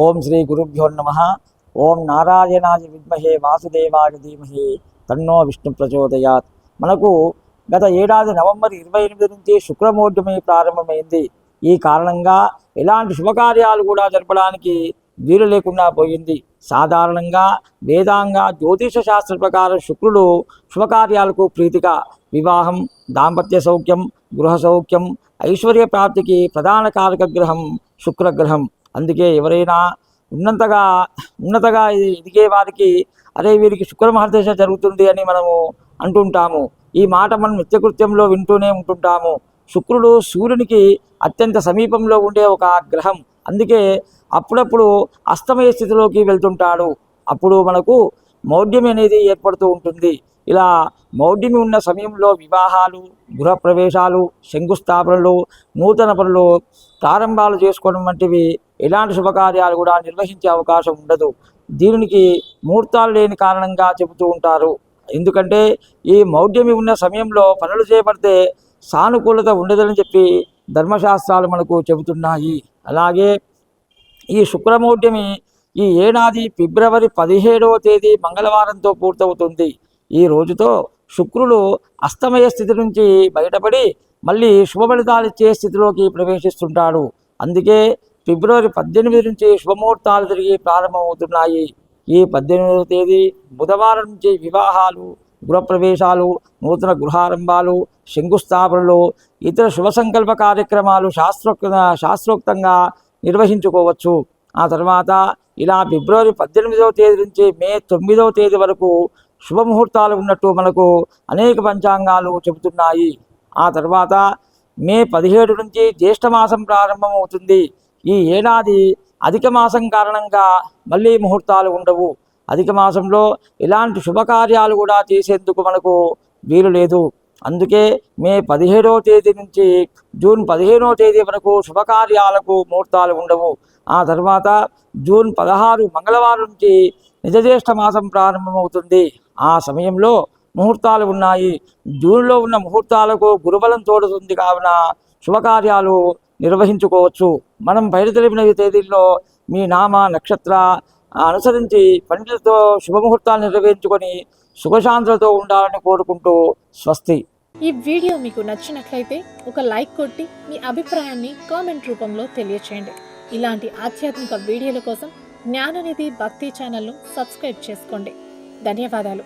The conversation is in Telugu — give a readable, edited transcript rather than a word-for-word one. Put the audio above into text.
ఓం శ్రీ గురుభ్యో నమః. ఓం నారాయణాయ విద్మహే వాసుదేవాయ ధీమహి తన్నో విష్ణు ప్రచోదయాత్. మనకు గత ఏడాది నవంబర్ 28 నుంచి శుక్రమోఢ్యమి ప్రారంభమైంది. ఈ కారణంగా ఎలాంటి శుభకార్యాలు కూడా జరపడానికి వీలు లేకుండా పోయింది. సాధారణంగా వేదాంగ జ్యోతిష శాస్త్ర ప్రకారం శుక్రుడు శుభకార్యాలకు ప్రీతిగా వివాహం, దాంపత్య సౌఖ్యం, గృహ సౌఖ్యం, ఐశ్వర్య ప్రాప్తికి ప్రధాన కారక గ్రహం శుక్రగ్రహం. అందుకే ఎవరైనా ఉన్నతగా ఎదిగే వారికి అరే వీరికి శుక్ర మహర్దశ జరుగుతుంది అని మనము అంటుంటాము. ఈ మాట మనం నిత్యకృత్యంలో వింటూనే ఉంటుంటాము. శుక్రుడు సూర్యునికి అత్యంత సమీపంలో ఉండే ఒక గ్రహం. అందుకే అప్పుడప్పుడు అస్తమయ స్థితిలోకి వెళ్తుంటాడు. అప్పుడు మనకు మౌఢ్యం అనేది ఏర్పడుతూ ఉంటుంది. ఇలా మౌఢ్యమి ఉన్న సమయంలో వివాహాలు, గృహప్రవేశాలు, శంకుస్థాపనలు, నూతన పనులు ప్రారంభాలు చేసుకోవడం వంటివి ఎలాంటి శుభకార్యాలు కూడా నిర్వహించే అవకాశం ఉండదు. దీనికి ముహూర్తాలు లేని కారణంగా చెబుతూ ఉంటారు. ఎందుకంటే ఈ మౌఢ్యమి ఉన్న సమయంలో పనులు చేపడితే సానుకూలత ఉండదని చెప్పి ధర్మశాస్త్రాలు మనకు చెబుతున్నాయి. అలాగే ఈ శుక్రమౌఢ్యమి ఈ ఏడాది ఫిబ్రవరి 17వ తేదీ మంగళవారంతో పూర్తవుతుంది. ఈ రోజుతో శుక్రుడు అస్తమయ స్థితి నుంచి బయటపడి మళ్ళీ శుభ ఫలితాలు ఇచ్చే స్థితిలోకి ప్రవేశిస్తుంటాడు. అందుకే ఫిబ్రవరి 18 నుంచి శుభముహూర్తాలు తిరిగి ప్రారంభమవుతున్నాయి. ఈ 18వ తేదీ బుధవారం నుంచి వివాహాలు, గృహప్రవేశాలు, నూతన గృహారంభాలు, శంకుస్థాపనలు, ఇతర శుభ సంకల్ప కార్యక్రమాలు శాస్త్రోక్తంగా నిర్వహించుకోవచ్చు. ఆ తర్వాత ఇలా ఫిబ్రవరి 18వ తేదీ నుంచి మే 9వ తేదీ వరకు శుభముహూర్తాలు ఉన్నట్టు మనకు అనేక పంచాంగాలు చెబుతున్నాయి. ఆ తర్వాత మే 17 నుంచి జ్యేష్ఠమాసం ప్రారంభమవుతుంది. ఈ ఏడాది అధిక మాసం కారణంగా మళ్ళీ ముహూర్తాలు ఉండవు. అధిక మాసంలో ఎలాంటి శుభకార్యాలు కూడా చేసేందుకు మనకు వీలు లేదు. అందుకే మే 17వ తేదీ నుంచి జూన్ 15వ తేదీ వరకు శుభకార్యాలకు ముహూర్తాలు ఉండవు. ఆ తర్వాత జూన్ 16 మంగళవారం నుంచి నిజజ్యేష్ఠ మాసం ప్రారంభమవుతుంది. ఆ సమయంలో ముహూర్తాలు ఉన్నాయి. జూన్లో ఉన్న ముహూర్తాలకు గురుబలం తోడుతుంది. కావున శుభకార్యాలు నిర్వహించుకోవచ్చు. మనం బయట తెలిపిన తేదీల్లో మీ నామ నక్షత్ర అనుసరించి పండితులతో శుభముహూర్తాలు నిర్వహించుకొని సుఖశాంతులతో ఉండాలని కోరుకుంటూ స్వస్తి. ఈ వీడియో మీకు నచ్చినట్లయితే ఒక లైక్ కొట్టి మీ అభిప్రాయాన్ని కామెంట్ రూపంలో తెలియచేయండి. ఇలాంటి ఆధ్యాత్మిక వీడియోల కోసం జ్ఞాననిధి భక్తి ఛానల్ను సబ్స్క్రైబ్ చేసుకోండి. ధన్యవాదాలు.